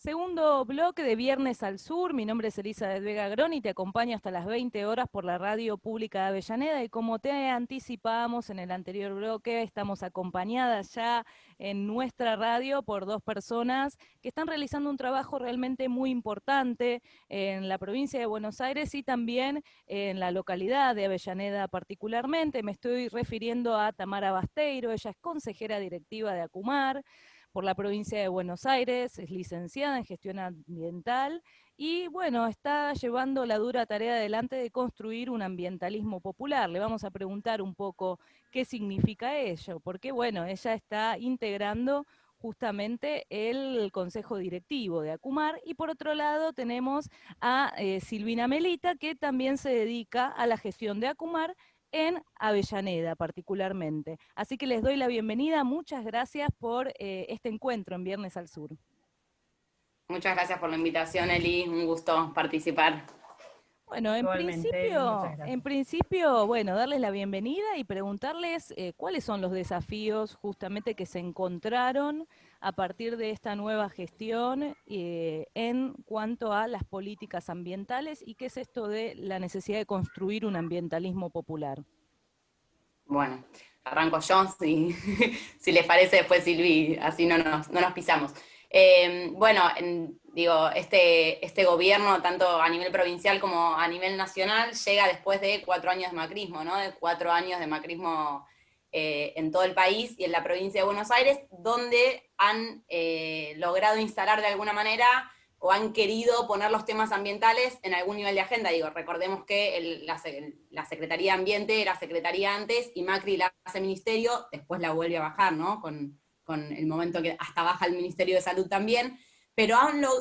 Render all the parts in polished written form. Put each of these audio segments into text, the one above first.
Segundo bloque de Viernes al Sur. Mi nombre es Elizabeth Vega Agrón y te acompaño hasta las 20 horas por la radio pública de Avellaneda. Y como te anticipamos en el anterior bloque, estamos acompañadas ya en nuestra radio por dos personas que están realizando un trabajo realmente muy importante en la provincia de Buenos Aires y también en la localidad de Avellaneda particularmente. Me estoy refiriendo a Tamara Basteiro. Ella es consejera directiva de ACUMAR por la provincia de Buenos Aires, es licenciada en gestión ambiental y bueno, está llevando la dura tarea adelante de construir un ambientalismo popular. Le vamos a preguntar un poco qué significa ello, porque bueno, ella está integrando justamente el consejo directivo de ACUMAR, y por otro lado tenemos a Silvina Melita, que también se dedica a la gestión de ACUMAR en Avellaneda particularmente. Así que les doy la bienvenida, muchas gracias por este encuentro en Viernes al Sur. Muchas gracias por la invitación, Eli, un gusto participar. Bueno, Igualmente, Eli, muchas en gracias. principio, bueno, darles la bienvenida y preguntarles cuáles son los desafíos justamente que se encontraron a partir de esta nueva gestión en cuanto a las políticas ambientales y qué es esto de la necesidad de construir un ambientalismo popular. Bueno, arranco yo, si, si les parece después Silvi, así no nos pisamos. Digo, este gobierno, tanto a nivel provincial como a nivel nacional, llega después de 4 años de macrismo, ¿no? De 4 años de macrismo en todo el país y en la provincia de Buenos Aires, donde han logrado instalar de alguna manera o han querido poner los temas ambientales en algún nivel de agenda. Digo, recordemos que la Secretaría de Ambiente era secretaría antes y Macri la hace ministerio, después la vuelve a bajar, ¿no? Con el momento que hasta baja el Ministerio de Salud también, pero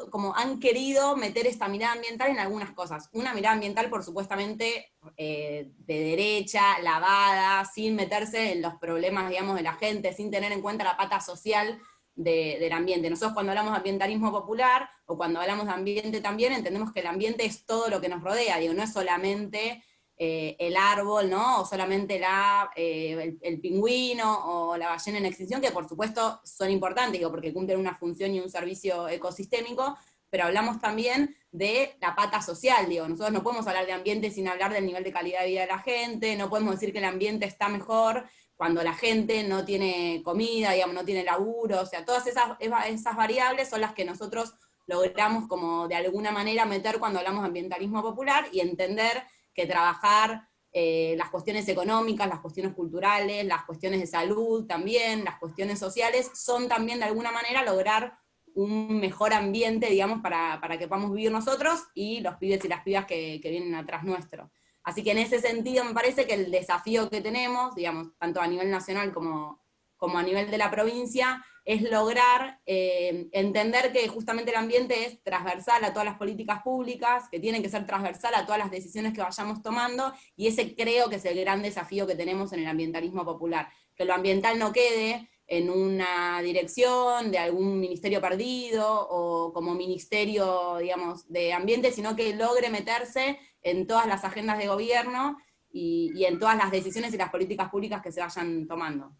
como han querido meter esta mirada ambiental en algunas cosas. Una mirada ambiental, por supuestamente, de derecha, lavada, sin meterse en los problemas, digamos, de la gente, sin tener en cuenta la pata social del ambiente. Nosotros cuando hablamos de ambientalismo popular, o cuando hablamos de ambiente también, entendemos que el ambiente es todo lo que nos rodea, digo, no es solamente el árbol, ¿no? O solamente el pingüino o la ballena en extinción, que por supuesto son importantes, digo, porque cumplen una función y un servicio ecosistémico, pero hablamos también de la pata social, digo, nosotros no podemos hablar de ambiente sin hablar del nivel de calidad de vida de la gente, no podemos decir que el ambiente está mejor cuando la gente no tiene comida, digamos, no tiene laburo, o sea, todas esas variables son las que nosotros logramos como de alguna manera meter cuando hablamos de ambientalismo popular y entender que trabajar las cuestiones económicas, las cuestiones culturales, las cuestiones de salud también, las cuestiones sociales, son también de alguna manera lograr un mejor ambiente, digamos, para que podamos vivir nosotros y los pibes y las pibas que vienen atrás nuestro. Así que en ese sentido me parece que el desafío que tenemos, digamos, tanto a nivel nacional como a nivel de la provincia, es lograr entender que justamente el ambiente es transversal a todas las políticas públicas, que tiene que ser transversal a todas las decisiones que vayamos tomando, y ese creo que es el gran desafío que tenemos en el ambientalismo popular, que lo ambiental no quede en una dirección de algún ministerio perdido, o como ministerio, digamos, de ambiente, sino que logre meterse en todas las agendas de gobierno y en todas las decisiones y las políticas públicas que se vayan tomando.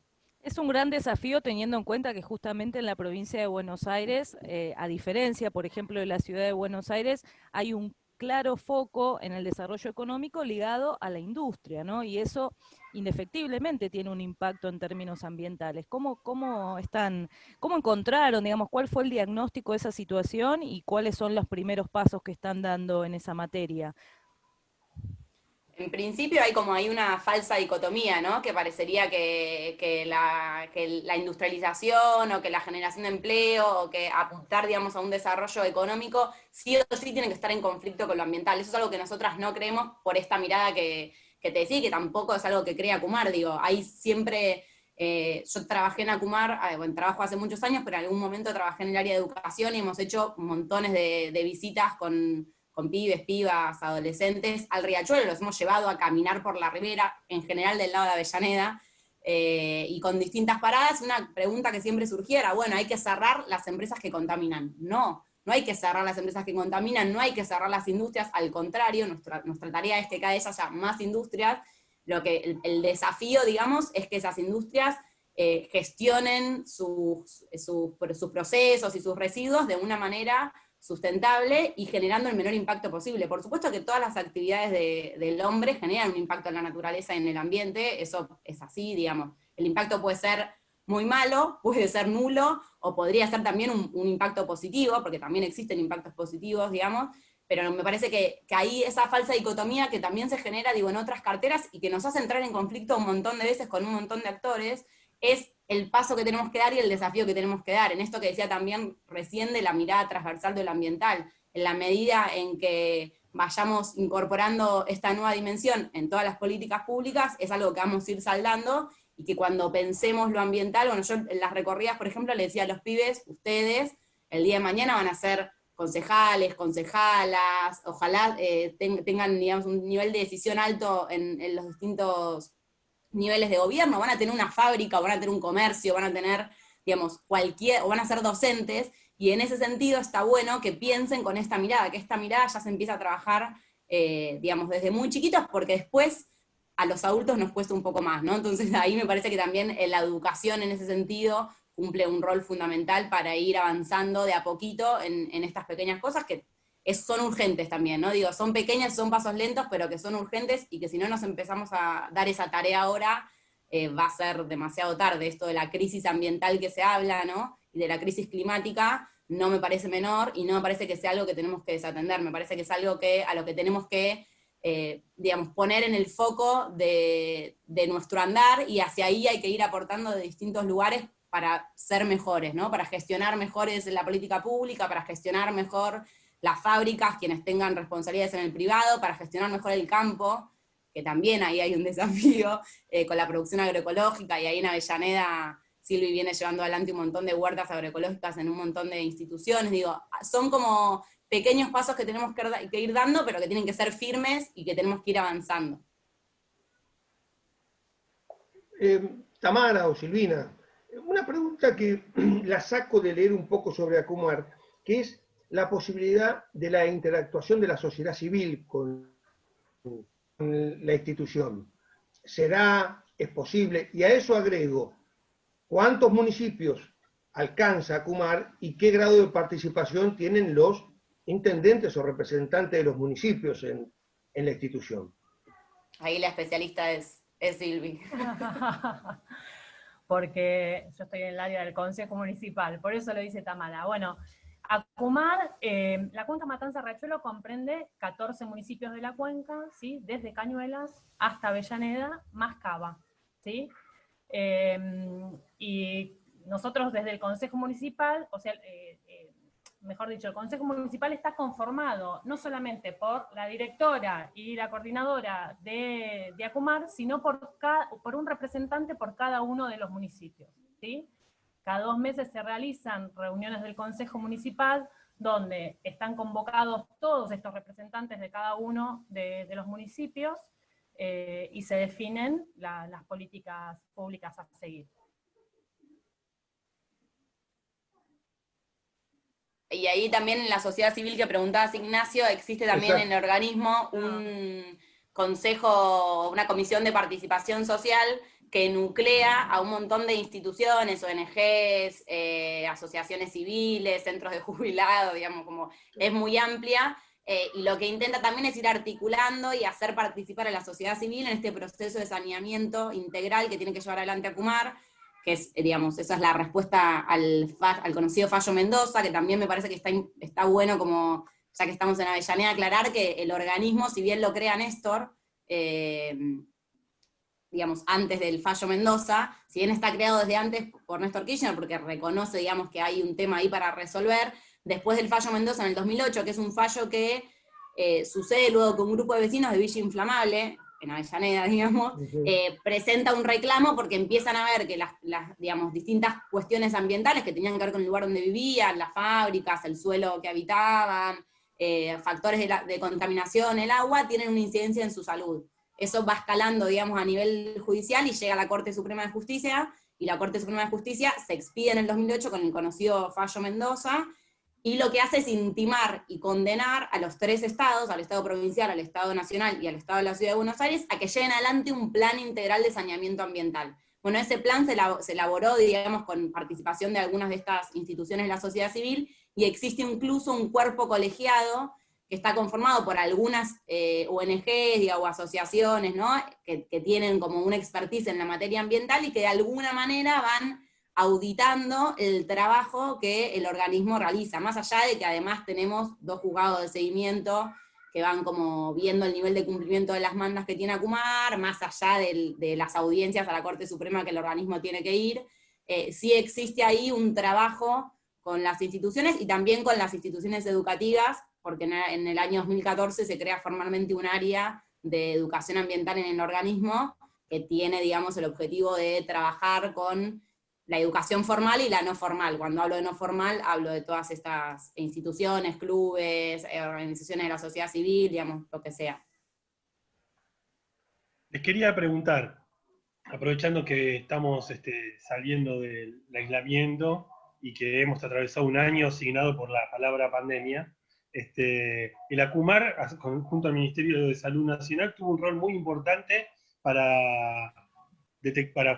Es un gran desafío teniendo en cuenta que justamente en la provincia de Buenos Aires, a diferencia, por ejemplo, de la ciudad de Buenos Aires, hay un claro foco en el desarrollo económico ligado a la industria, ¿no? Y eso indefectiblemente tiene un impacto en términos ambientales. ¿Cómo encontraron, digamos, cuál fue el diagnóstico de esa situación y cuáles son los primeros pasos que están dando en esa materia? En principio hay una falsa dicotomía, ¿no? Que parecería que la industrialización o que la generación de empleo o que apuntar, digamos, a un desarrollo económico sí o sí tiene que estar en conflicto con lo ambiental. Eso es algo que nosotras no creemos por esta mirada que te decía, que tampoco es algo que crea ACUMAR, digo, hay siempre... yo trabajé en ACUMAR, bueno, trabajo hace muchos años, pero en algún momento trabajé en el área de educación y hemos hecho montones de visitas con pibes, pibas, adolescentes, al riachuelo, los hemos llevado a caminar por la ribera, en general del lado de Avellaneda, y con distintas paradas. Una pregunta que siempre surgiera, bueno, ¿hay que cerrar las empresas que contaminan? No hay que cerrar las empresas que contaminan, no hay que cerrar las industrias, al contrario, nuestra tarea es que cada vez haya más industrias. El desafío, digamos, es que esas industrias gestionen sus procesos y sus residuos de una manera sustentable y generando el menor impacto posible. Por supuesto que todas las actividades del hombre generan un impacto en la naturaleza y en el ambiente, eso es así, digamos. El impacto puede ser muy malo, puede ser nulo, o podría ser también un impacto positivo, porque también existen impactos positivos, digamos, pero me parece que ahí esa falsa dicotomía que también se genera, digo, en otras carteras, y que nos hace entrar en conflicto un montón de veces con un montón de actores, es el paso que tenemos que dar y el desafío que tenemos que dar. En esto que decía también recién de la mirada transversal de lo ambiental, en la medida en que vayamos incorporando esta nueva dimensión en todas las políticas públicas, es algo que vamos a ir saldando, y que cuando pensemos lo ambiental, bueno, yo en las recorridas, por ejemplo, le decía a los pibes, ustedes, el día de mañana van a ser concejales, concejalas, ojalá tengan, digamos, un nivel de decisión alto en los distintos niveles de gobierno, van a tener una fábrica, o van a tener un comercio, van a tener, digamos, o van a ser docentes, y en ese sentido está bueno que piensen con esta mirada, que esta mirada ya se empieza a trabajar, digamos, desde muy chiquitos, porque después a los adultos nos cuesta un poco más, ¿no? Entonces ahí me parece que también la educación en ese sentido cumple un rol fundamental para ir avanzando de a poquito en estas pequeñas cosas que son urgentes también, ¿no? Digo, son pequeñas, son pasos lentos, pero que son urgentes, y que si no nos empezamos a dar esa tarea ahora, va a ser demasiado tarde. Esto de la crisis ambiental que se habla, ¿no? Y de la crisis climática, no me parece menor, y no me parece que sea algo que tenemos que desatender, me parece que es algo a lo que tenemos que, digamos, poner en el foco de nuestro andar, y hacia ahí hay que ir aportando de distintos lugares para ser mejores, ¿no? Para gestionar mejores la política pública, para gestionar mejor las fábricas, quienes tengan responsabilidades en el privado, para gestionar mejor el campo, que también ahí hay un desafío con la producción agroecológica, y ahí en Avellaneda Silvi viene llevando adelante un montón de huertas agroecológicas en un montón de instituciones. Digo, son como pequeños pasos que tenemos que ir dando, pero que tienen que ser firmes y que tenemos que ir avanzando. Tamara o Silvina, una pregunta que la saco de leer un poco sobre Acumar, que es la posibilidad de la interactuación de la sociedad civil con la institución. ¿Es posible? Y a eso agrego, ¿cuántos municipios alcanza Acumar y qué grado de participación tienen los intendentes o representantes de los municipios en la institución? Ahí la especialista es Silvi. Porque yo estoy en el área del Consejo Municipal, por eso lo dice Tamara. Bueno, Acumar, la cuenca Matanza-Riachuelo comprende 14 municipios de la cuenca, ¿sí? Desde Cañuelas hasta Avellaneda, más Cava, ¿sí? Y nosotros desde el Consejo Municipal, o sea, mejor dicho, el Consejo Municipal está conformado no solamente por la directora y la coordinadora de Acumar, sino por un representante por cada uno de los municipios, ¿sí? Cada 2 meses se realizan reuniones del Consejo Municipal donde están convocados todos estos representantes de cada uno de los municipios y se definen las políticas públicas a seguir. Y ahí también en la sociedad civil que preguntabas, Ignacio, existe también en el organismo un consejo, una comisión de participación social que nuclea a un montón de instituciones, ONGs, asociaciones civiles, centros de jubilados, digamos, como es muy amplia, y lo que intenta también es ir articulando y hacer participar a la sociedad civil en este proceso de saneamiento integral que tiene que llevar adelante Acumar, que es, digamos, esa es la respuesta al conocido fallo Mendoza, que también me parece que está bueno, como ya que estamos en Avellaneda, aclarar que el organismo, si bien lo crea Néstor, digamos, antes del fallo Mendoza, si bien está creado desde antes por Néstor Kirchner, porque reconoce, digamos, que hay un tema ahí para resolver, después del fallo Mendoza en el 2008, que es un fallo que sucede luego que un grupo de vecinos de Villa Inflamable, en Avellaneda, digamos, presenta un reclamo porque empiezan a ver que las digamos, distintas cuestiones ambientales que tenían que ver con el lugar donde vivían, las fábricas, el suelo que habitaban, factores de contaminación, el agua, tienen una incidencia en su salud. Eso va escalando, digamos, a nivel judicial y llega a la Corte Suprema de Justicia, y la Corte Suprema de Justicia se expide en el 2008 con el conocido fallo Mendoza, y lo que hace es intimar y condenar a los 3 estados, al Estado provincial, al Estado nacional y al Estado de la Ciudad de Buenos Aires, a que lleven adelante un plan integral de saneamiento ambiental. Bueno, ese plan se elaboró, digamos, con participación de algunas de estas instituciones de la sociedad civil, y existe incluso un cuerpo colegiado que está conformado por algunas ONGs, digamos, o asociaciones, ¿no? que tienen como una expertise en la materia ambiental y que de alguna manera van auditando el trabajo que el organismo realiza, más allá de que además tenemos 2 juzgados de seguimiento que van como viendo el nivel de cumplimiento de las mandas que tiene ACUMAR, más allá de las audiencias a la Corte Suprema que el organismo tiene que ir. Sí existe ahí un trabajo con las instituciones y también con las instituciones educativas, porque en el año 2014 se crea formalmente un área de educación ambiental en el organismo que tiene, digamos, el objetivo de trabajar con la educación formal y la no formal. Cuando hablo de no formal, hablo de todas estas instituciones, clubes, organizaciones de la sociedad civil, digamos, lo que sea. Les quería preguntar, aprovechando que estamos saliendo del aislamiento y que hemos atravesado un año asignado por la palabra pandemia, el ACUMAR, junto al Ministerio de Salud Nacional, tuvo un rol muy importante para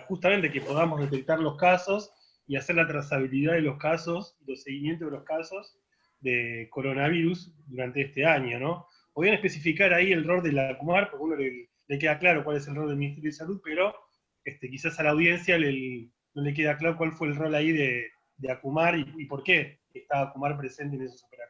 justamente que podamos detectar los casos y hacer la trazabilidad de los casos, los seguimientos de los casos de coronavirus durante este año, ¿no? Podrían especificar ahí el rol de la ACUMAR, porque a uno le queda claro cuál es el rol del Ministerio de Salud, pero quizás a la audiencia no le queda claro cuál fue el rol ahí de ACUMAR y por qué está ACUMAR presente en esos operativos.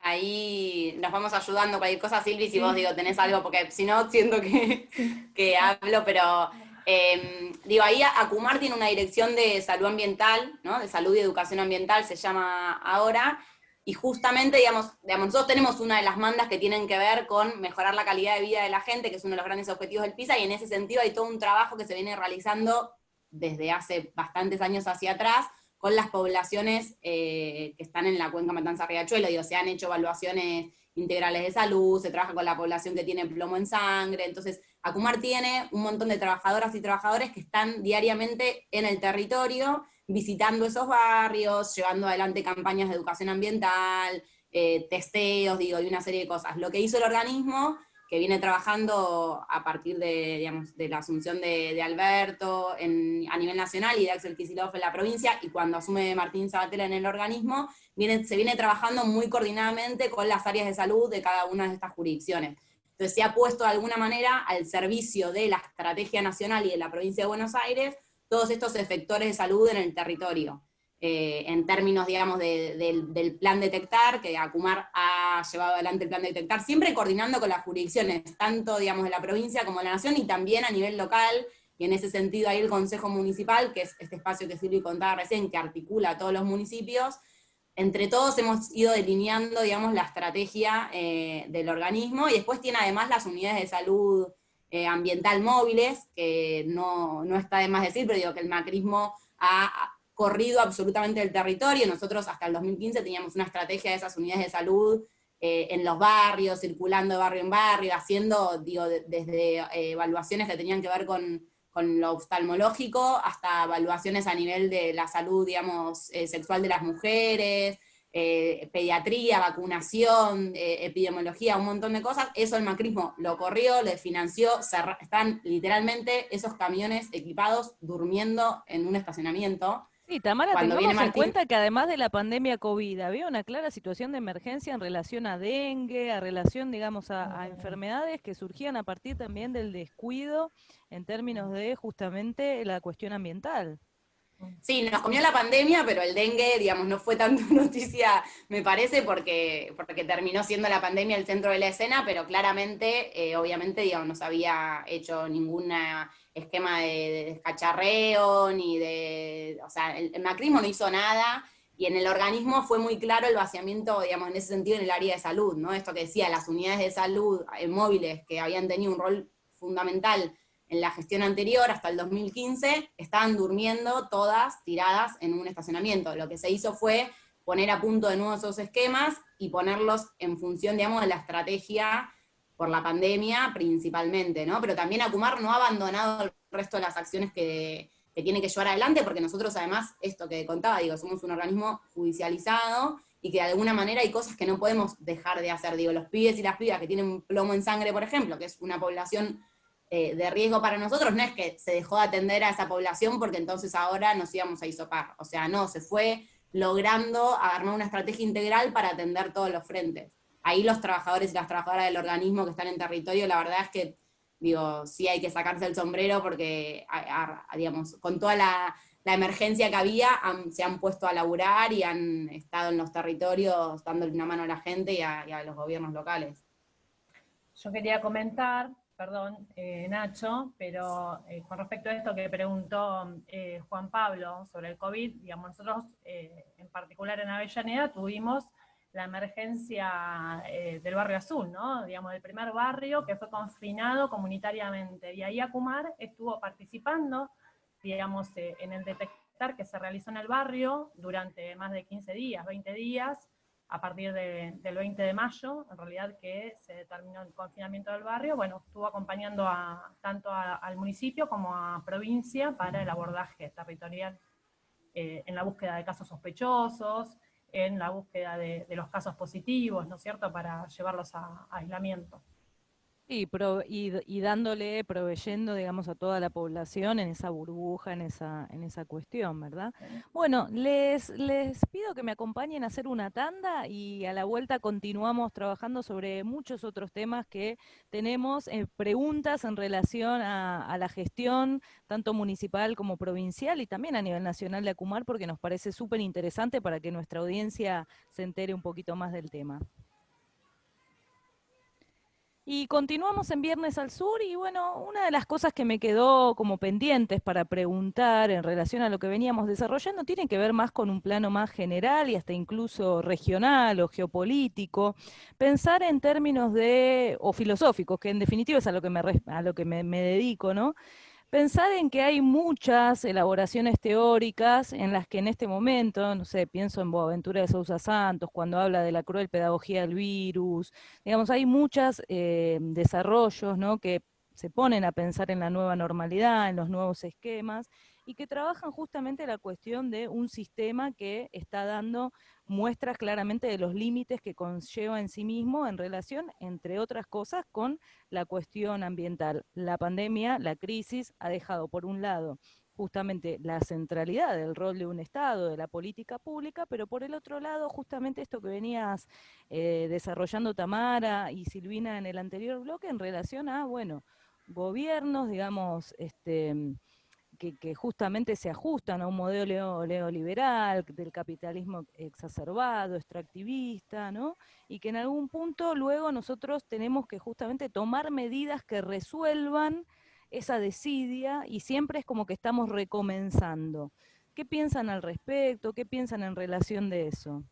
Ahí nos vamos ayudando, cualquier cosa, Silvi, si vos tenés algo, porque si no siento que hablo, pero ahí ACUMAR tiene una dirección de salud ambiental, ¿no? De salud y educación ambiental se llama ahora, y justamente, digamos, nosotros tenemos una de las mandas que tienen que ver con mejorar la calidad de vida de la gente, que es uno de los grandes objetivos del PISA, y en ese sentido hay todo un trabajo que se viene realizando desde hace bastantes años hacia atrás, con las poblaciones que están en la cuenca Matanza-Riachuelo, se han hecho evaluaciones integrales de salud, se trabaja con la población que tiene plomo en sangre, entonces ACUMAR tiene un montón de trabajadoras y trabajadores que están diariamente en el territorio, visitando esos barrios, llevando adelante campañas de educación ambiental, testeos, y una serie de cosas. Lo que hizo el organismo, que viene trabajando a partir de la asunción de Alberto a nivel nacional y de Axel Kicillof en la provincia, y cuando asume Martín Sabatella en el organismo, se viene trabajando muy coordinadamente con las áreas de salud de cada una de estas jurisdicciones. Entonces se ha puesto de alguna manera al servicio de la estrategia nacional y de la provincia de Buenos Aires todos estos efectores de salud en el territorio. En términos, digamos, del plan Detectar, que ACUMAR ha llevado adelante el plan Detectar, siempre coordinando con las jurisdicciones, tanto, digamos, de la provincia como de la nación, y también a nivel local, y en ese sentido ahí el Consejo Municipal, que es este espacio que Silvi contaba recién, que articula a todos los municipios. Entre todos hemos ido delineando, digamos, la estrategia del organismo, y después tiene además las unidades de salud ambiental móviles, que no está de más decir, pero digo que el macrismo ha corrido absolutamente el territorio. Nosotros hasta el 2015 teníamos una estrategia de esas unidades de salud en los barrios, circulando de barrio en barrio, haciendo, desde evaluaciones que tenían que ver con lo oftalmológico, hasta evaluaciones a nivel de la salud, digamos, sexual de las mujeres, pediatría, vacunación, epidemiología, un montón de cosas. Eso el macrismo lo corrió, lo financió, están literalmente esos camiones equipados durmiendo en un estacionamiento. Sí, Tamara, tengamos en cuenta que además de la pandemia COVID, había una clara situación de emergencia en relación a dengue, a relación, digamos, a enfermedades que surgían a partir también del descuido en términos de justamente la cuestión ambiental. Sí, nos comió la pandemia, pero el dengue, digamos, no fue tanto noticia, me parece, porque terminó siendo la pandemia el centro de la escena, pero claramente, obviamente, digamos, no se había hecho ningún esquema de descacharreo, o sea, el macrismo no hizo nada, y en el organismo fue muy claro el vaciamiento, digamos, en ese sentido, en el área de salud, ¿no? Esto que decía, las unidades de salud móviles que habían tenido un rol fundamental en la gestión anterior, hasta el 2015, estaban durmiendo todas tiradas en un estacionamiento. Lo que se hizo fue poner a punto de nuevo esos esquemas y ponerlos en función, digamos, de la estrategia por la pandemia principalmente, ¿no? Pero también ACUMAR no ha abandonado el resto de las acciones que tiene que llevar adelante, porque nosotros además, esto que contaba, somos un organismo judicializado, y que de alguna manera hay cosas que no podemos dejar de hacer. Los pibes y las pibas que tienen plomo en sangre, por ejemplo, que es una población de riesgo para nosotros, no es que se dejó de atender a esa población porque entonces ahora nos íbamos a hisopar. O sea, no, se fue logrando armar una estrategia integral para atender todos los frentes. Ahí los trabajadores y las trabajadoras del organismo que están en territorio, la verdad es que, digo, sí hay que sacarse el sombrero porque, digamos, con toda la emergencia que había, se han puesto a laburar y han estado en los territorios dándole una mano a la gente y a los gobiernos locales. Yo quería comentar, perdón, Nacho, pero con respecto a esto que preguntó Juan Pablo sobre el COVID, digamos, nosotros en particular en Avellaneda tuvimos la emergencia del barrio azul, ¿no? Digamos, el primer barrio que fue confinado comunitariamente, y ahí Acumar estuvo participando, digamos, en el detectar que se realizó en el barrio durante más de 15 días, 20 días, a partir del 20 de mayo, en realidad, que se determinó el confinamiento del barrio. Bueno, estuvo acompañando tanto al municipio como a provincia para el abordaje territorial en la búsqueda de casos sospechosos, en la búsqueda de los casos positivos, ¿no es cierto?, para llevarlos a aislamiento. Sí, y dándole, proveyendo, digamos, a toda la población en esa burbuja, en esa cuestión, ¿verdad? Bueno, les pido que me acompañen a hacer una tanda y a la vuelta continuamos trabajando sobre muchos otros temas que tenemos, preguntas en relación a la gestión, tanto municipal como provincial y también a nivel nacional de Acumar, porque nos parece súper interesante para que nuestra audiencia se entere un poquito más del tema. Y continuamos en Viernes al Sur y bueno, una de las cosas que me quedó como pendientes para preguntar en relación a lo que veníamos desarrollando tiene que ver más con un plano más general y hasta incluso regional o geopolítico. Pensar en términos o filosóficos, que en definitiva es a lo que me dedico, ¿no? Pensar en que hay muchas elaboraciones teóricas en las que en este momento, no sé, pienso en Boaventura de Sousa Santos, cuando habla de la cruel pedagogía del virus, digamos, hay muchos desarrollos, ¿no?, que se ponen a pensar en la nueva normalidad, en los nuevos esquemas, y que trabajan justamente la cuestión de un sistema que está dando muestras claramente de los límites que conlleva en sí mismo en relación, entre otras cosas, con la cuestión ambiental. La pandemia, la crisis, ha dejado por un lado justamente la centralidad del rol de un Estado, de la política pública, pero por el otro lado justamente esto que venías desarrollando Tamara y Silvina en el anterior bloque en relación a, bueno, gobiernos, digamos, que justamente se ajustan a un modelo neoliberal, del capitalismo exacerbado, extractivista, ¿no? Y que en algún punto luego nosotros tenemos que justamente tomar medidas que resuelvan esa desidia y siempre es como que estamos recomenzando. ¿Qué piensan al respecto? ¿Qué piensan en relación de eso?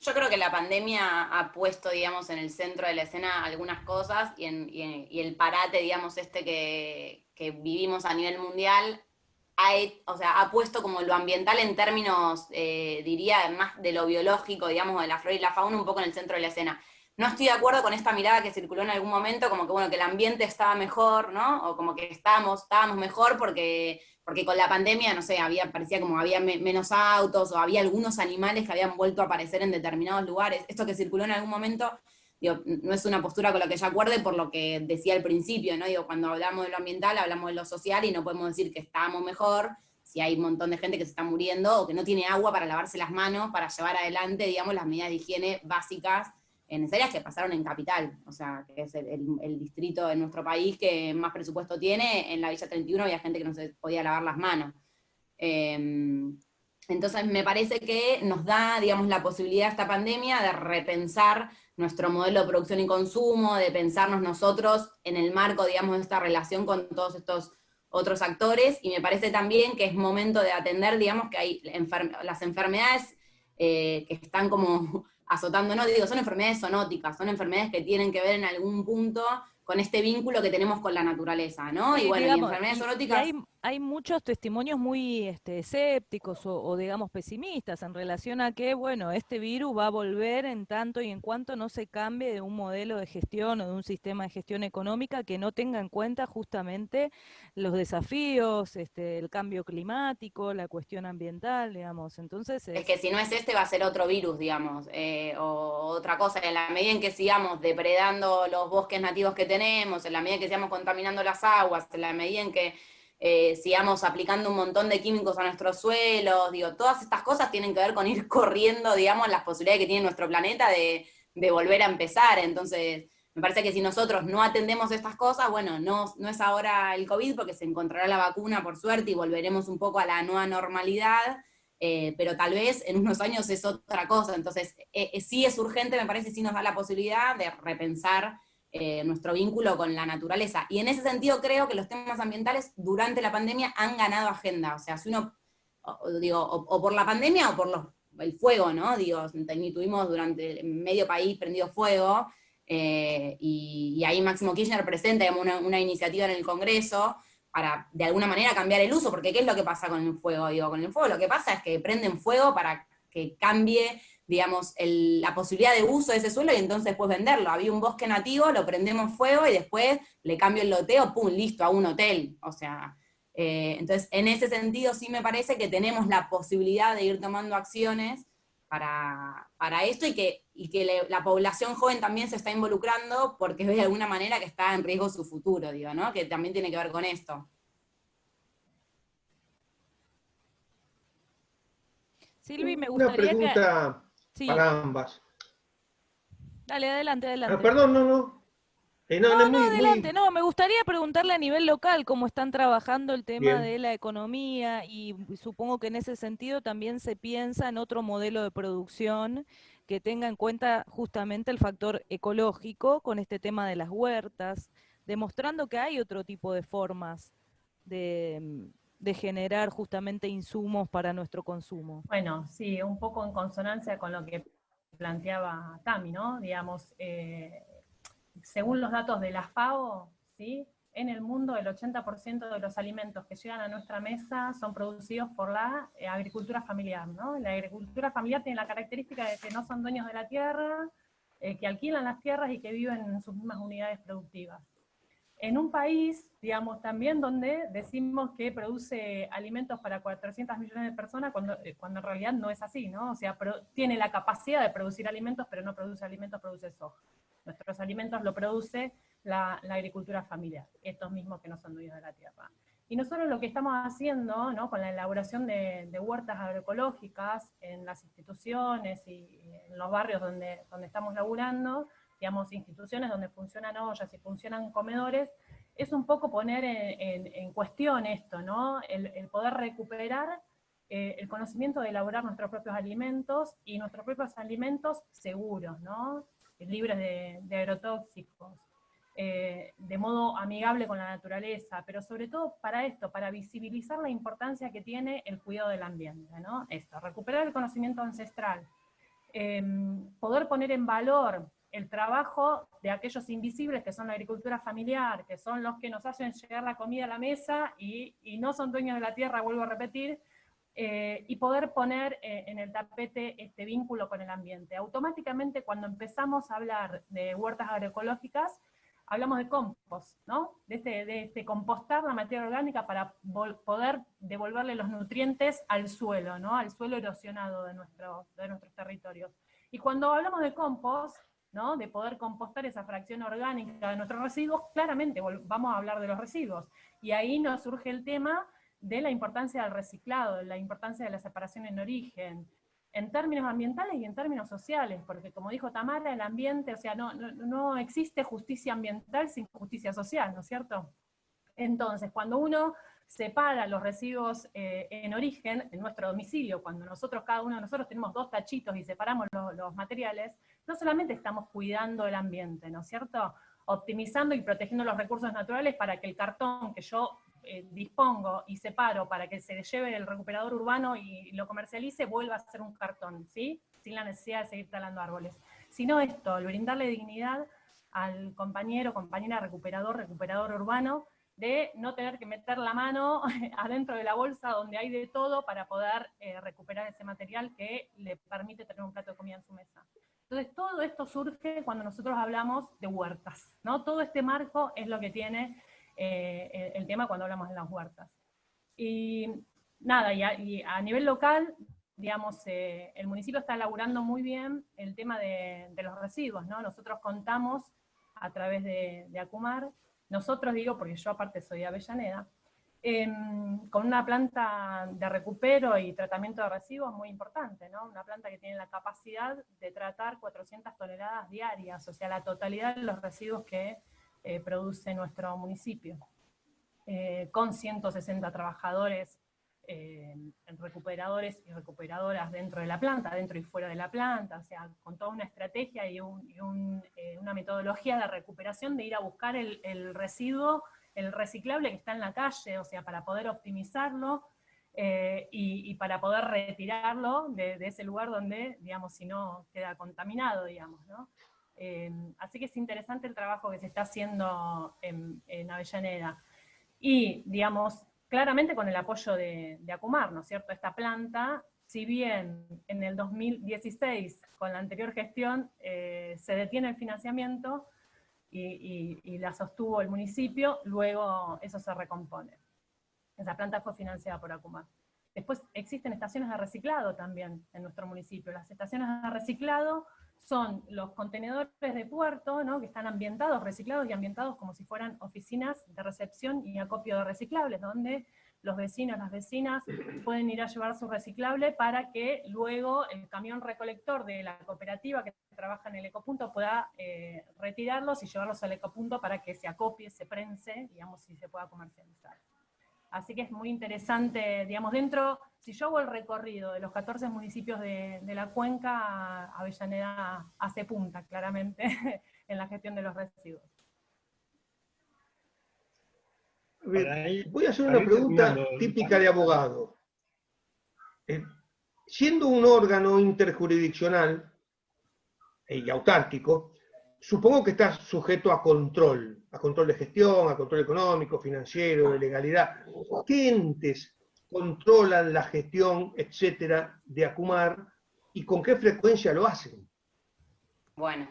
Yo creo que la pandemia ha puesto, digamos, en el centro de la escena algunas cosas y el parate, digamos, que vivimos a nivel mundial, ha puesto como lo ambiental en términos, diría, más de lo biológico, digamos, de la flora y la fauna, un poco en el centro de la escena. No estoy de acuerdo con esta mirada que circuló en algún momento, como que, bueno, que el ambiente estaba mejor, ¿no? O como que estábamos mejor porque con la pandemia, no sé, parecía como había menos autos, o había algunos animales que habían vuelto a aparecer en determinados lugares. Esto que circuló en algún momento, digo, no es una postura con la que yo acuerde por lo que decía al principio, ¿no? Digo, cuando hablamos de lo ambiental, hablamos de lo social, y no podemos decir que estábamos mejor si hay un montón de gente que se está muriendo, o que no tiene agua para lavarse las manos, para llevar adelante, digamos, las medidas de higiene básicas necesarias que pasaron en Capital, o sea, que es el distrito de nuestro país que más presupuesto tiene. En la Villa 31 había gente que no se podía lavar las manos. Entonces me parece que nos da, digamos, la posibilidad esta pandemia de repensar nuestro modelo de producción y consumo, de pensarnos nosotros en el marco, digamos, de esta relación con todos estos otros actores, y me parece también que es momento de atender, digamos, que hay las enfermedades que están como azotándonos, digo, son enfermedades zoonóticas, son enfermedades que tienen que ver en algún punto con este vínculo que tenemos con la naturaleza, ¿no? Sí, Y bueno, digamos, y enfermedades zoonóticas... hay muchos testimonios muy escépticos o digamos pesimistas en relación a que, bueno, este virus va a volver en tanto y en cuanto no se cambie de un modelo de gestión o de un sistema de gestión económica que no tenga en cuenta justamente los desafíos, el cambio climático, la cuestión ambiental, digamos. Entonces Es que si no es este, va a ser otro virus, digamos, o otra cosa. En la medida en que sigamos depredando los bosques nativos que tenemos, en la medida en que sigamos contaminando las aguas, en la medida en que sigamos aplicando un montón de químicos a nuestros suelos, digo, todas estas cosas tienen que ver con ir corriendo, digamos, las posibilidades que tiene nuestro planeta de volver a empezar. Entonces, me parece que si nosotros no atendemos estas cosas, bueno, no es ahora el COVID, porque se encontrará la vacuna, por suerte, y volveremos un poco a la nueva normalidad. Pero tal vez en unos años es otra cosa. Entonces, sí es urgente, me parece, sí nos da la posibilidad de repensar nuestro vínculo con la naturaleza. Y en ese sentido creo que los temas ambientales durante la pandemia han ganado agenda. O sea, si uno, digo, o por la pandemia o por el fuego, ¿no? Digo, tuvimos durante medio país prendido fuego, y ahí Máximo Kirchner presenta, digamos, una iniciativa en el Congreso para, de alguna manera, cambiar el uso, porque ¿qué es lo que pasa con el fuego? Digo, con el fuego lo que pasa es que prenden fuego para que cambie, digamos, la posibilidad de uso de ese suelo y entonces después venderlo. Había un bosque nativo, lo prendemos fuego y después le cambio el loteo, pum, listo, a un hotel. O sea, entonces en ese sentido sí me parece que tenemos la posibilidad de ir tomando acciones para esto, y que la población joven también se está involucrando porque ve de alguna manera que está en riesgo su futuro, digo, ¿no? Que también tiene que ver con esto. Silvi, me Una gustaría que... pregunta Sí, para ambas. dale, adelante, Ah, adelante. perdón, no. No, No, no, no, muy, adelante. muy No, me gustaría preguntarle a nivel local cómo están trabajando el tema bien. de la economía y supongo que en ese sentido también se piensa en otro modelo de producción que tenga en cuenta justamente el factor ecológico con este tema de las huertas, demostrando que hay otro tipo de formas de generar justamente insumos para nuestro consumo. Bueno, sí, un poco en consonancia con lo que planteaba Tami, ¿no? Digamos, según los datos de la FAO, ¿sí? En el mundo el 80% de los alimentos que llegan a nuestra mesa son producidos por la agricultura familiar, ¿no? La agricultura familiar tiene la característica de que no son dueños de la tierra, que alquilan las tierras y que viven en sus mismas unidades productivas. En un país, digamos, también donde decimos que produce alimentos para 400 millones de personas, cuando en realidad no es así, ¿no? O sea, tiene la capacidad de producir alimentos, pero no produce alimentos, produce soja. Nuestros alimentos lo produce la agricultura familiar, estos mismos que no son dueños de la tierra. Y nosotros lo que estamos haciendo, ¿no? Con la elaboración de huertas agroecológicas en las instituciones y en los barrios donde estamos laburando, digamos, instituciones donde funcionan ollas y funcionan comedores, es un poco poner en cuestión esto, ¿no? El poder recuperar el conocimiento de elaborar nuestros propios alimentos, y nuestros propios alimentos seguros, ¿no? Libres de agrotóxicos, de modo amigable con la naturaleza, pero sobre todo para esto, para visibilizar la importancia que tiene el cuidado del ambiente, ¿no? Esto, recuperar el conocimiento ancestral, poder poner en valor el trabajo de aquellos invisibles que son la agricultura familiar, que son los que nos hacen llegar la comida a la mesa y no son dueños de la tierra, vuelvo a repetir, y poder poner en el tapete este vínculo con el ambiente. Automáticamente cuando empezamos a hablar de huertas agroecológicas, hablamos de compost, ¿no? De compostar la materia orgánica para poder devolverle los nutrientes al suelo, ¿no? Al suelo erosionado de nuestros territorios. Y cuando hablamos de compost, ¿no? De poder compostar esa fracción orgánica de nuestros residuos, claramente vamos a hablar de los residuos. Y ahí nos surge el tema de la importancia del reciclado, de la importancia de la separación en origen, en términos ambientales y en términos sociales, porque como dijo Tamara, el ambiente, o sea, no existe justicia ambiental sin justicia social, ¿no es cierto? Entonces, cuando uno separa los residuos en origen, en nuestro domicilio, cuando cada uno de nosotros tenemos 2 tachitos y separamos los materiales, no solamente estamos cuidando el ambiente, ¿no es cierto? Optimizando y protegiendo los recursos naturales para que el cartón que yo dispongo y separo para que se lleve el recuperador urbano y lo comercialice, vuelva a ser un cartón, ¿sí? Sin la necesidad de seguir talando árboles. Sino esto, el brindarle dignidad al compañero, compañera recuperador urbano, de no tener que meter la mano adentro de la bolsa donde hay de todo para poder recuperar ese material que le permite tener un plato de comida en su mesa. Entonces todo esto surge cuando nosotros hablamos de huertas, ¿no? Todo este marco es lo que tiene el tema cuando hablamos de las huertas. Y nada, y a nivel local, digamos, el municipio está elaborando muy bien el tema de los residuos, ¿no? Nosotros contamos a través de Acumar, nosotros digo, porque yo aparte soy de Avellaneda, con una planta de recupero y tratamiento de residuos muy importante, ¿no? Una planta que tiene la capacidad de tratar 400 toneladas diarias, o sea, la totalidad de los residuos que produce nuestro municipio, con 160 trabajadores, recuperadores y recuperadoras dentro de la planta, dentro y fuera de la planta, o sea, con toda una estrategia y una metodología de recuperación de ir a buscar el residuo, el reciclable que está en la calle, o sea, para poder optimizarlo y para poder retirarlo de ese lugar donde, digamos, si no queda contaminado, digamos, ¿no? Así que es interesante el trabajo que se está haciendo en Avellaneda. Y, digamos, claramente con el apoyo de Acumar, ¿no es cierto? Esta planta, si bien en el 2016, con la anterior gestión, se detiene el financiamiento y la sostuvo el municipio, luego eso se recompone. Esa planta fue financiada por Acumar. Después existen estaciones de reciclado también en nuestro municipio. Las estaciones de reciclado son los contenedores de puerto, ¿no? Que están ambientados, reciclados y ambientados como si fueran oficinas de recepción y acopio de reciclables, donde los vecinos, las vecinas pueden ir a llevar su reciclable para que luego el camión recolector de la cooperativa que trabaja en el ecopunto pueda retirarlos y llevarlos al ecopunto para que se acopie, se prense, digamos, y se pueda comercializar. Así que es muy interesante, digamos, dentro, si yo hago el recorrido de los 14 municipios de la cuenca, Avellaneda hace punta, claramente, en la gestión de los residuos. Voy a hacer una pregunta típica de abogado. Siendo un órgano interjurisdiccional y autárquico, supongo que está sujeto a control de gestión, a control económico, financiero, de legalidad. ¿Qué entes controlan la gestión, etcétera, de Acumar y con qué frecuencia lo hacen? Bueno,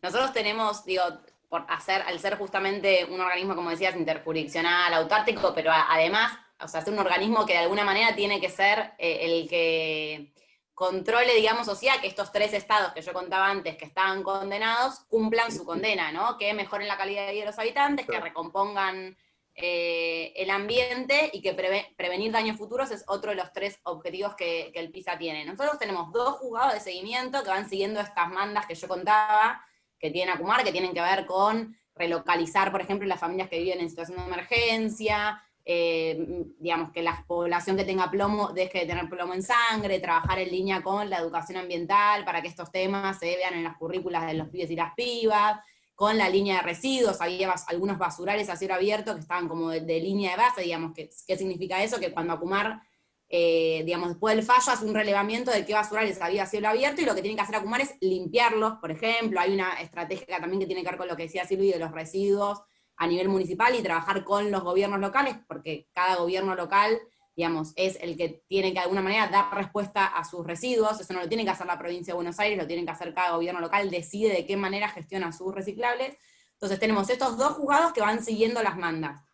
nosotros tenemos, digo, al ser justamente un organismo, como decías, interjurisdiccional, autárquico, pero además, o sea, ser un organismo que de alguna manera tiene que ser el que controle, digamos, o sea, que estos 3 estados que yo contaba antes, que estaban condenados, cumplan su condena, ¿no? Que mejoren la calidad de vida de los habitantes, que recompongan el ambiente y que prevenir daños futuros es otro de los 3 objetivos que el PISA tiene. Nosotros tenemos 2 juzgados de seguimiento que van siguiendo estas mandas que yo contaba, que tienen Acumar, que tienen que ver con relocalizar, por ejemplo, las familias que viven en situación de emergencia, digamos, que la población que tenga plomo deje de tener plomo en sangre, trabajar en línea con la educación ambiental para que estos temas se vean en las currículas de los pibes y las pibas, con la línea de residuos, había algunos basurales a cielo abierto que estaban como de línea de base, digamos, ¿qué significa eso? Que cuando Acumar, digamos, después del fallo hace un relevamiento de qué basurales había a cielo abierto, y lo que tiene que hacer Acumar es limpiarlos, por ejemplo. Hay una estrategia también que tiene que ver con lo que decía Silvi de los residuos a nivel municipal y trabajar con los gobiernos locales, porque cada gobierno local, digamos, es el que tiene que de alguna manera dar respuesta a sus residuos. Eso no lo tiene que hacer la provincia de Buenos Aires, lo tiene que hacer cada gobierno local, decide de qué manera gestiona sus reciclables. Entonces tenemos estos 2 juzgados que van siguiendo las mandas.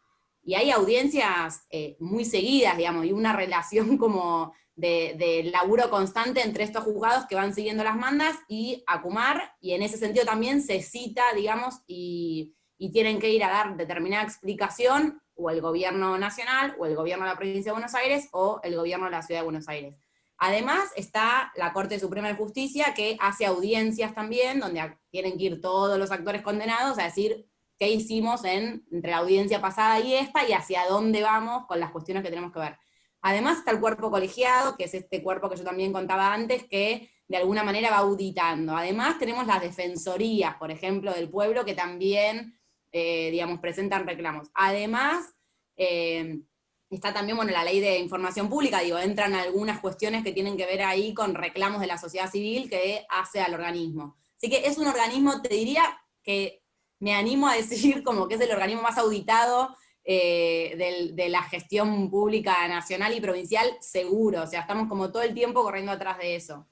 Y hay audiencias muy seguidas, digamos, y una relación como de laburo constante entre estos juzgados que van siguiendo las mandas y Acumar, y en ese sentido también se cita, digamos, y tienen que ir a dar determinada explicación, o el gobierno nacional, o el gobierno de la provincia de Buenos Aires, o el gobierno de la ciudad de Buenos Aires. Además está la Corte Suprema de Justicia, que hace audiencias también, donde tienen que ir todos los actores condenados a decir qué hicimos entre la audiencia pasada y esta, y hacia dónde vamos con las cuestiones que tenemos que ver. Además está el cuerpo colegiado, que es este cuerpo que yo también contaba antes, que de alguna manera va auditando. Además tenemos las defensorías, por ejemplo, del pueblo, que también, digamos, presentan reclamos. Además, está también, bueno, la ley de información pública, digo, entran algunas cuestiones que tienen que ver ahí con reclamos de la sociedad civil que hace al organismo. Así que es un organismo, te diría, que me animo a decir como que es el organismo más auditado de la gestión pública nacional y provincial, seguro. O sea, estamos como todo el tiempo corriendo atrás de eso.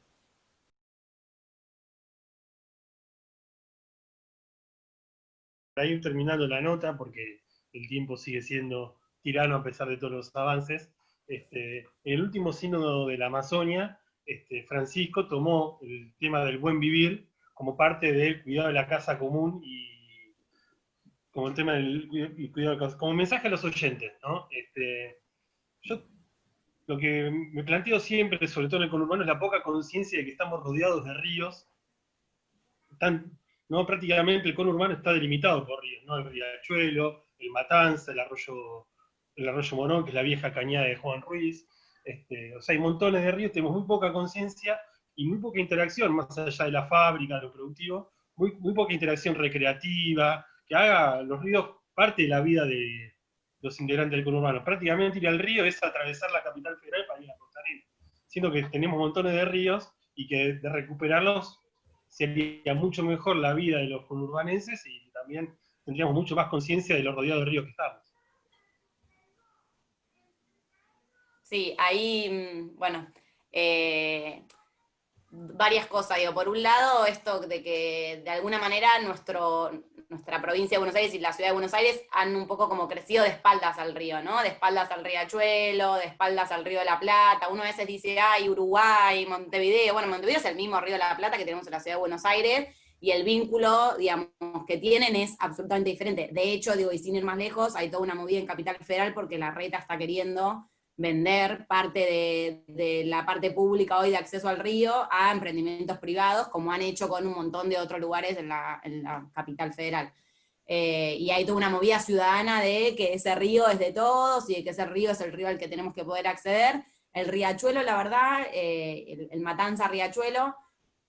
Para ir terminando la nota, porque el tiempo sigue siendo tirano a pesar de todos los avances, en el último sínodo de la Amazonia, Francisco tomó el tema del buen vivir como parte del cuidado de la casa común y como el tema del cuidado de la casa, como mensaje a los oyentes, ¿no? Yo lo que me planteo siempre, sobre todo en el conurbano, es la poca conciencia de que estamos rodeados de ríos. ¿No? Prácticamente el conurbano está delimitado por ríos, ¿no? El Riachuelo, el Matanza, el arroyo Morón, que es la vieja cañada de Juan Ruiz. O sea, hay montones de ríos, tenemos muy poca conciencia y muy poca interacción, más allá de la fábrica, de lo productivo, muy poca interacción recreativa, que haga los ríos parte de la vida de los integrantes del conurbano. Prácticamente ir al río es atravesar la capital federal para ir a Costa Arena, siendo que tenemos montones de ríos y que de recuperarlos sería mucho mejor la vida de los conurbanenses y también tendríamos mucho más conciencia de lo rodeado de ríos que estamos. Sí, ahí, bueno, varias cosas, digo, por un lado, esto de que de alguna manera nuestra provincia de Buenos Aires y la ciudad de Buenos Aires han un poco como crecido de espaldas al río, ¿no? De espaldas al Riachuelo, de espaldas al Río de la Plata. Uno a veces dice, ay, Uruguay, Montevideo. Bueno, Montevideo es el mismo Río de la Plata que tenemos en la ciudad de Buenos Aires, y el vínculo, digamos, que tienen es absolutamente diferente. De hecho, digo, y sin ir más lejos, hay toda una movida en Capital Federal porque la reta está queriendo vender parte de la parte pública hoy de acceso al río a emprendimientos privados, como han hecho con un montón de otros lugares en la capital federal. Y hay toda una movida ciudadana de que ese río es de todos, y de que ese río es el río al que tenemos que poder acceder. El Riachuelo, la verdad, el Matanza Riachuelo,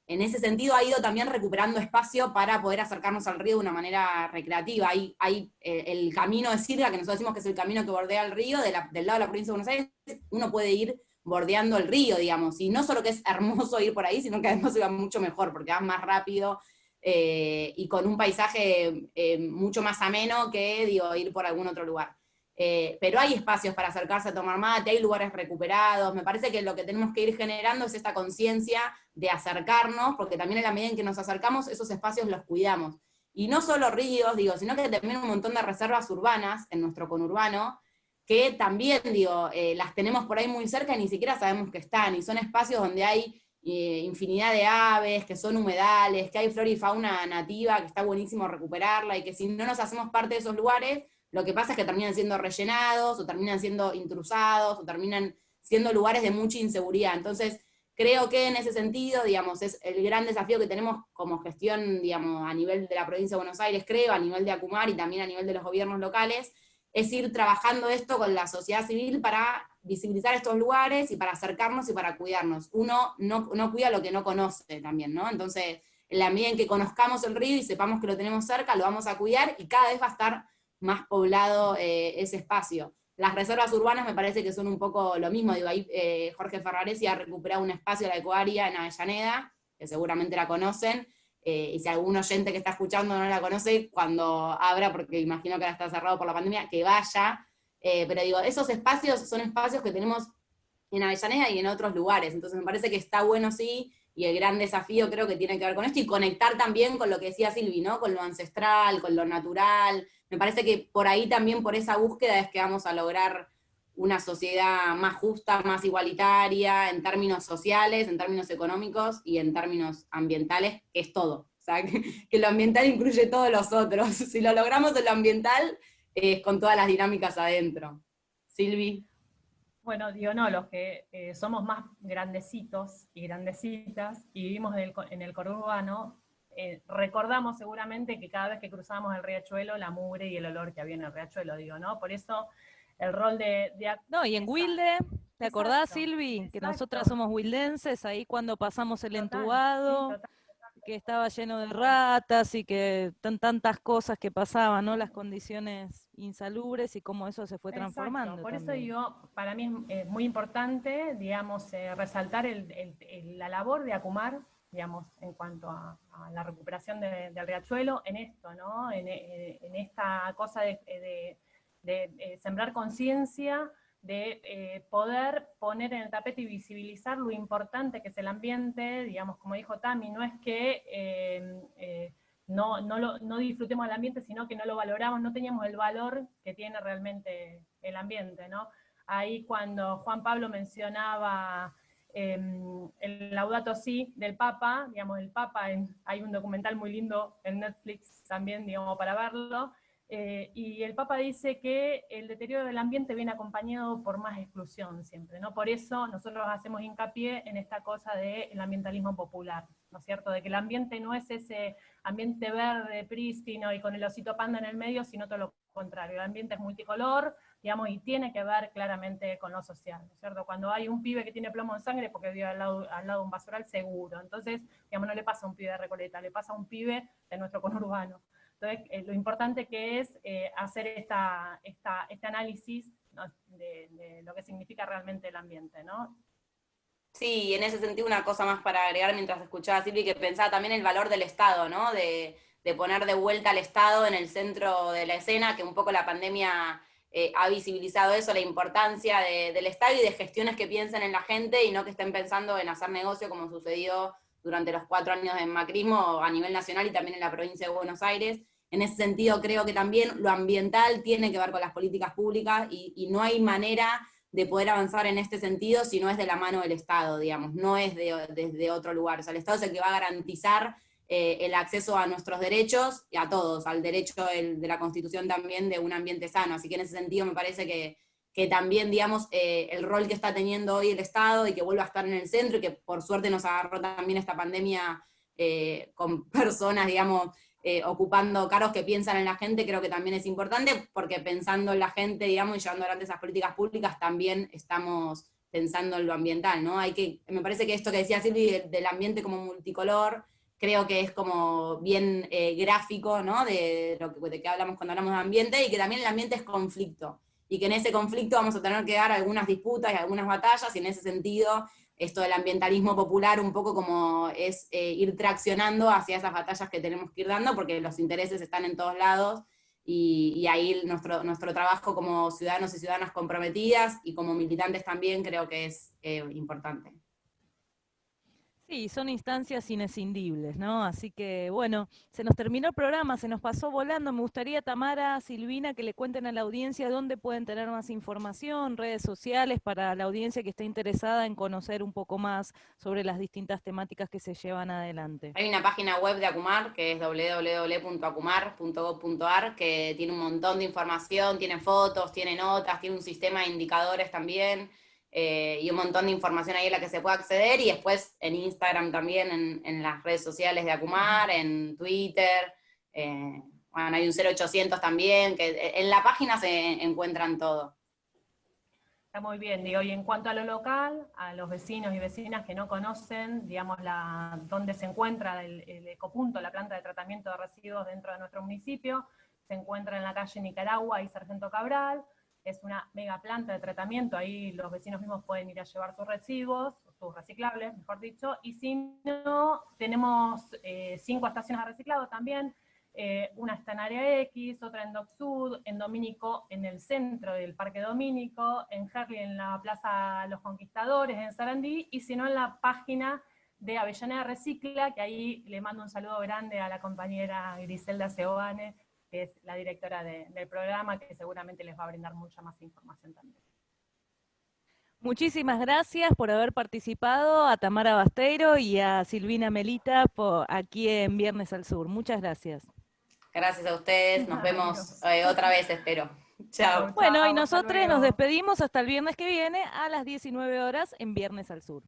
en ese sentido ha ido también recuperando espacio para poder acercarnos al río de una manera recreativa. Hay el camino de Sirga, que nosotros decimos que es el camino que bordea el río, del lado de la provincia de Buenos Aires, uno puede ir bordeando el río, digamos, y no solo que es hermoso ir por ahí, sino que además se va mucho mejor, porque va más rápido, y con un paisaje mucho más ameno que, digo, ir por algún otro lugar. Pero hay espacios para acercarse a tomar mate, hay lugares recuperados. Me parece que lo que tenemos que ir generando es esta conciencia de acercarnos, porque también en la medida en que nos acercamos, esos espacios los cuidamos. Y no solo ríos, digo, sino que también un montón de reservas urbanas en nuestro conurbano, que también, digo, las tenemos por ahí muy cerca y ni siquiera sabemos que están, y son espacios donde hay infinidad de aves, que son humedales, que hay flora y fauna nativa, que está buenísimo recuperarla, y que si no nos hacemos parte de esos lugares, lo que pasa es que terminan siendo rellenados, o terminan siendo intrusados, o terminan siendo lugares de mucha inseguridad. Entonces, creo que en ese sentido, digamos, es el gran desafío que tenemos como gestión, digamos, a nivel de la provincia de Buenos Aires, creo, a nivel de Acumar y también a nivel de los gobiernos locales, es ir trabajando esto con la sociedad civil para visibilizar estos lugares y para acercarnos y para cuidarnos. Uno no cuida lo que no conoce también, ¿no? Entonces, en la medida en que conozcamos el río y sepamos que lo tenemos cerca, lo vamos a cuidar, y cada vez va a estar más poblado ese espacio. Las reservas urbanas me parece que son un poco lo mismo. Digo, ahí Jorge Ferraresi ha recuperado un espacio de la ecoárea en Avellaneda, que seguramente la conocen, y si algún oyente que está escuchando no la conoce, cuando abra, porque imagino que ahora está cerrado por la pandemia, que vaya. Pero digo, esos espacios son espacios que tenemos en Avellaneda y en otros lugares. Entonces me parece que está bueno, sí, y el gran desafío creo que tiene que ver con esto, y conectar también con lo que decía Silvi, ¿no? Con lo ancestral, con lo natural. Me parece que por ahí también, por esa búsqueda, es que vamos a lograr una sociedad más justa, más igualitaria, en términos sociales, en términos económicos y en términos ambientales, que es todo. O sea, que lo ambiental incluye todos los otros. Si lo logramos en lo ambiental, con todas las dinámicas adentro. Silvi. Bueno, digo, no, los que somos más grandecitos y grandecitas y vivimos en el conurbano, recordamos seguramente que cada vez que cruzamos el riachuelo, la mugre y el olor que había en el riachuelo, digo, ¿no? Por eso el rol de no, y en Wilde, ¿te acordás, exacto, Silvi? Que exacto. nosotras somos wildenses, ahí cuando pasamos el Total, entubado, sí, total. que estaba lleno de ratas y que tantas cosas que pasaban, ¿no? Las condiciones insalubres y cómo eso se fue transformando. Exacto, por eso también. digo, para mí es muy importante, digamos, resaltar la labor de Acumar, digamos, en cuanto a la recuperación del riachuelo, en esto, ¿no? En esta cosa de sembrar conciencia, de poder poner en el tapete y visibilizar lo importante que es el ambiente, digamos, como dijo Tami, no es que no disfrutemos del ambiente, sino que no lo valoramos, no teníamos el valor que tiene realmente el ambiente, ¿no? Ahí cuando Juan Pablo mencionaba el Laudato Si del Papa, digamos, el Papa, hay un documental muy lindo en Netflix también, digamos, para verlo, y el Papa dice que el deterioro del ambiente viene acompañado por más exclusión siempre, ¿no? Por eso nosotros hacemos hincapié en esta cosa del ambientalismo popular, ¿no es cierto? De que el ambiente no es ese ambiente verde, prístino y con el osito panda en el medio, sino todo lo contrario. El ambiente es multicolor, digamos, y tiene que ver claramente con lo social, ¿no es cierto? Cuando hay un pibe que tiene plomo en sangre porque vive al lado de un basural, seguro. Entonces, digamos, no le pasa a un pibe de Recoleta, le pasa a un pibe de nuestro conurbano. Entonces, lo importante que es hacer este análisis, ¿no?, de lo que significa realmente el ambiente, ¿no? Sí, en ese sentido una cosa más para agregar mientras escuchaba a Silvi, que pensaba también el valor del Estado, ¿no? De poner de vuelta al Estado en el centro de la escena, que un poco la pandemia ha visibilizado eso, la importancia del Estado y de gestiones que piensen en la gente y no que estén pensando en hacer negocio como sucedió durante los 4 años de macrismo a nivel nacional y también en la provincia de Buenos Aires. En ese sentido creo que también lo ambiental tiene que ver con las políticas públicas y no hay manera de poder avanzar en este sentido si no es de la mano del Estado, digamos, no es desde otro lugar. O sea, el Estado es el que va a garantizar el acceso a nuestros derechos, y a todos, al derecho de la Constitución también de un ambiente sano. Así que en ese sentido me parece que también, digamos, el rol que está teniendo hoy el Estado y que vuelva a estar en el centro, y que por suerte nos agarró también esta pandemia con personas, digamos, ocupando cargos que piensan en la gente, creo que también es importante, porque pensando en la gente, digamos, y llevando adelante esas políticas públicas, también estamos pensando en lo ambiental, ¿no? Me parece que esto que decía Silvi del ambiente como multicolor, creo que es como bien gráfico, ¿no? De que hablamos cuando hablamos de ambiente, y que también el ambiente es conflicto, y que en ese conflicto vamos a tener que dar algunas disputas y algunas batallas, y en ese sentido esto del ambientalismo popular un poco como es ir traccionando hacia esas batallas que tenemos que ir dando, porque los intereses están en todos lados, y ahí nuestro trabajo como ciudadanos y ciudadanas comprometidas, y como militantes también, creo que es importante. Sí, son instancias inescindibles, ¿no? Así que, bueno, se nos terminó el programa, se nos pasó volando. Me gustaría, Tamara, Silvina, que le cuenten a la audiencia dónde pueden tener más información, redes sociales, para la audiencia que esté interesada en conocer un poco más sobre las distintas temáticas que se llevan adelante. Hay una página web de Acumar, que es www.acumar.gov.ar, que tiene un montón de información, tiene fotos, tiene notas, tiene un sistema de indicadores también, y un montón de información ahí a la que se puede acceder, y después en Instagram también, en las redes sociales de Acumar, en Twitter, bueno, hay un 0800 también, que en la página se encuentran todo. Está muy bien, digo, y en cuanto a lo local, a los vecinos y vecinas que no conocen, digamos, dónde se encuentra el ecopunto, la planta de tratamiento de residuos dentro de nuestro municipio, se encuentra en la calle Nicaragua y Sargento Cabral. Es una mega planta de tratamiento, ahí los vecinos mismos pueden ir a llevar sus residuos, sus reciclables, mejor dicho, y si no, tenemos 5 estaciones de reciclado también. Una está en Área X, otra en Dock Sud, en Domínico, en el centro del Parque Domínico, en Herli, en la Plaza Los Conquistadores, en Sarandí, y si no, en la página de Avellaneda Recicla, que ahí le mando un saludo grande a la compañera Griselda Seoane, que es la directora del programa, que seguramente les va a brindar mucha más información también. Muchísimas gracias por haber participado, a Tamara Basteiro y a Silvina Melita aquí en Viernes al Sur. Muchas gracias. Gracias a ustedes, nos vemos otra vez, espero. Chao. Bueno, y nosotros nos despedimos hasta el viernes que viene a las 19 horas en Viernes al Sur.